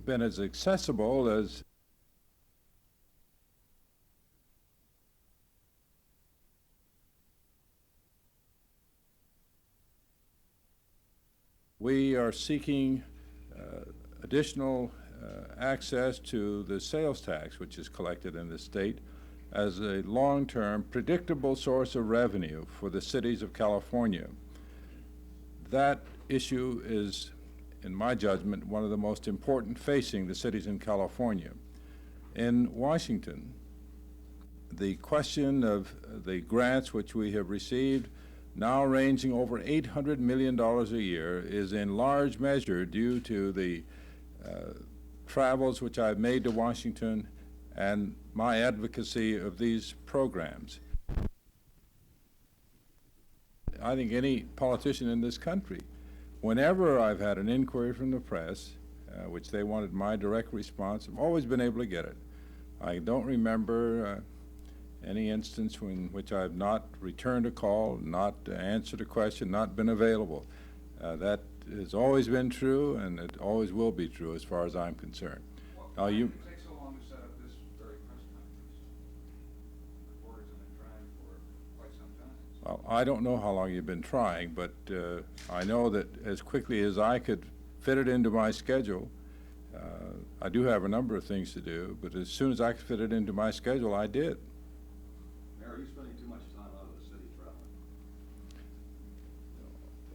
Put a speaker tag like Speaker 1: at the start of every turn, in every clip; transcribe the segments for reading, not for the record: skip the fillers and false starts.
Speaker 1: been as accessible as we are seeking additional access to the sales tax, which is collected in the state, as a long-term, predictable source of revenue for the cities of California. That issue is, in my judgment, one of the most important facing the cities in California. In Washington, the question of the grants which we have received, now ranging over $800 million a year, is in large measure due to the travels which I've made to Washington and my advocacy of these programs. I think any politician in this country, whenever I've had an inquiry from the press, which they wanted my direct response, I've always been able to get it. I don't remember any instance in which I've not returned a call, not answered a question, not been available. That has always been true, and it always will be true as far as I'm concerned.
Speaker 2: Why did it take so long to set up this very press conference? Reporters have been trying for quite some time.
Speaker 1: Well, I don't know how long you've been trying, but I know that as quickly as I could fit it into my schedule, I do have a number of things to do, but as soon as I could fit it into my schedule, I did.
Speaker 2: Mayor, are you spending too much time out of the city traveling?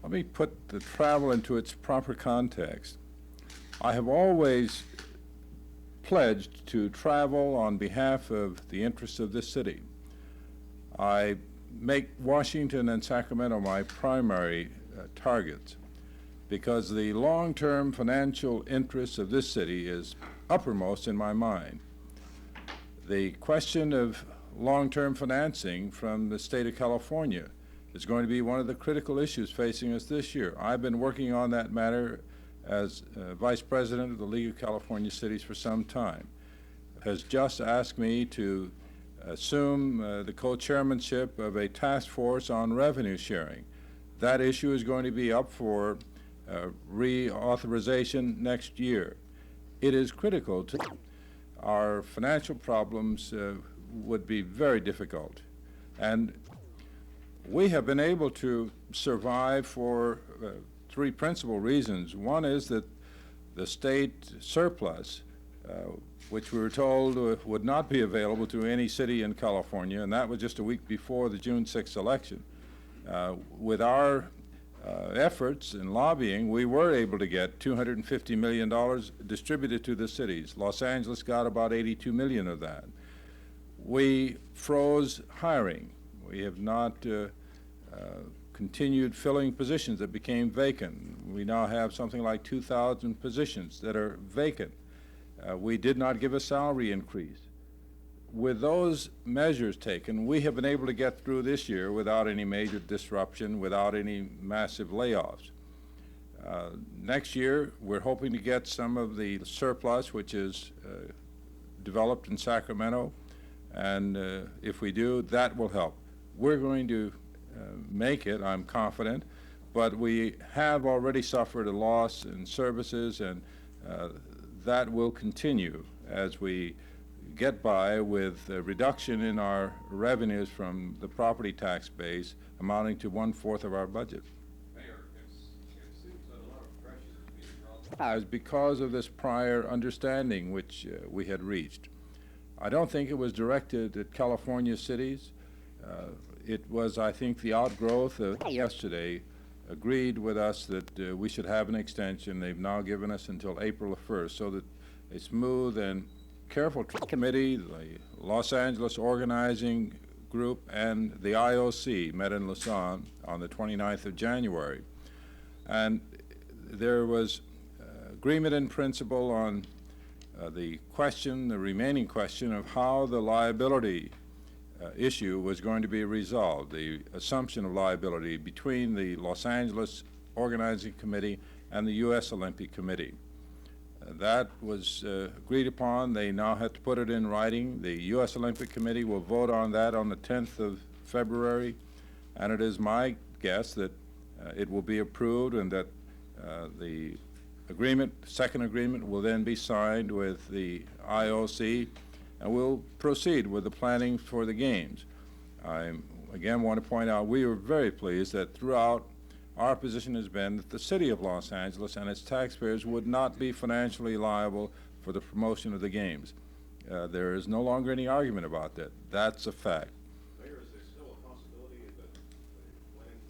Speaker 1: Let me put the travel into its proper context. I have always pledged to travel on behalf of the interests of this city. I make Washington and Sacramento my primary targets because the long-term financial interests of this city is uppermost in my mind. The question of long-term financing from the state of California is going to be one of the critical issues facing us this year. I've been working on that matter as Vice President of the League of California Cities for some time. Has just asked me to assume the co-chairmanship of a task force on revenue sharing. That issue is going to be up for reauthorization next year. It is critical to our financial problems would be very difficult. And we have been able to survive for three principal reasons. One is that the state surplus, which we were told would not be available to any city in California, and that was just a week before the June 6th election. With our efforts in lobbying, we were able to get $250 million distributed to the cities. Los Angeles got about $82 million of that. We froze hiring. We have not continued filling positions that became vacant. We now have something like 2,000 positions that are vacant. We did not give a salary increase. With those measures taken, we have been able to get through this year without any major disruption, without any massive layoffs. Next year, we're hoping to get some of the surplus, which is developed in Sacramento, and if we do, that will help. We're going to make it, I'm confident, but we have already suffered a loss in services, and that will continue as we get by with a reduction in our revenues from the property tax base amounting to 1/4 of our budget.
Speaker 2: Mayor, it seems that a lot of pressure is being brought
Speaker 1: As because of this prior understanding which we had reached. I don't think it was directed at California cities. It was, I think, the outgrowth of yesterday agreed with us that we should have an extension. They've now given us until April 1st, so that a smooth and careful committee, the Los Angeles Organizing Group, and the IOC met in Lausanne on the 29th of January. And there was agreement in principle on the remaining question of how the liability issue was going to be resolved, the assumption of liability between the Los Angeles Organizing Committee and the U.S. Olympic Committee. That was agreed upon. They now have to put it in writing. The U.S. Olympic Committee will vote on that on the 10th of February, and it is my guess that it will be approved and that the agreement, second agreement, will then be signed with the IOC, and we'll proceed with the planning for the games. I again want to point out we were very pleased that throughout our position has been that the city of Los Angeles and its taxpayers would not be financially liable for the promotion of the games. There is no longer any argument about that. That's a fact.
Speaker 3: Mayor, is there still a possibility that the winning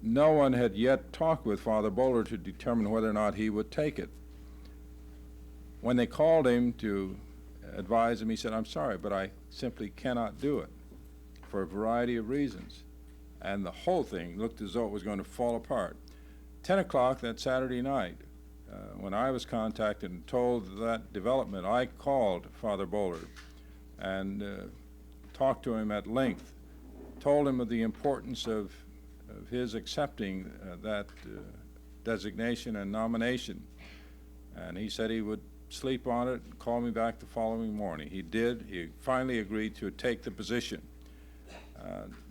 Speaker 1: No one had yet talked with Father Bowler to determine whether or not he would take it. When they called him to advise him, he said, "I'm sorry, but I simply cannot do it for a variety of reasons." And the whole thing looked as though it was going to fall apart. 10 o'clock that Saturday night, when I was contacted and told that development, I called Father Bowler and talked to him at length, told him of the importance of his accepting that designation and nomination. And he said he would sleep on it and call me back the following morning. He did. He finally agreed to take the position.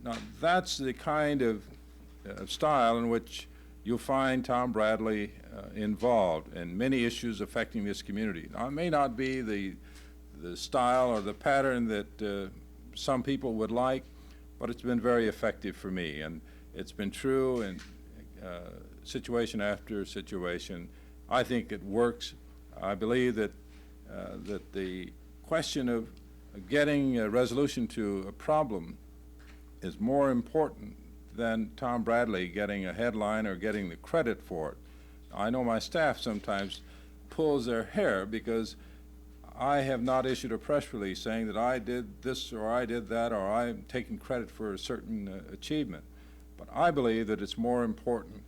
Speaker 1: Now, that's the kind of style in which you'll find Tom Bradley involved in many issues affecting this community. Now, it may not be the style or the pattern that some people would like, but it's been very effective for me, and it's been true in situation after situation. I think it works. I believe that that the question of getting a resolution to a problem is more important than Tom Bradley getting a headline or getting the credit for it. I know my staff sometimes pulls their hair because I have not issued a press release saying that I did this or I did that or I'm taking credit for a certain achievement. But I believe that it's more important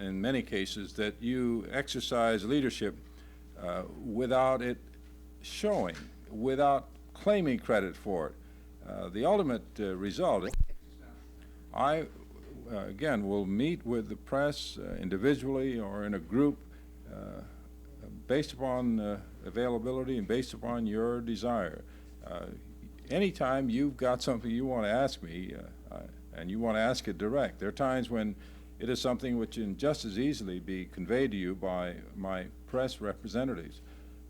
Speaker 1: in many cases that you exercise leadership without it showing, without claiming credit for it. The ultimate result, I again will meet with the press individually or in a group based upon availability and based upon your desire. Anytime you've got something you want to ask me and you want to ask it direct, there are times when it is something which can just as easily be conveyed to you by my press representatives.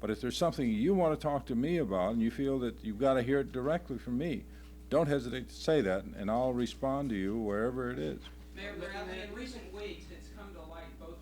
Speaker 1: But if there's something you want to talk to me about and you feel that you've got to hear it directly from me, don't hesitate to say that, and I'll respond to you wherever it is.
Speaker 4: Mayor, in recent weeks, it's come to light both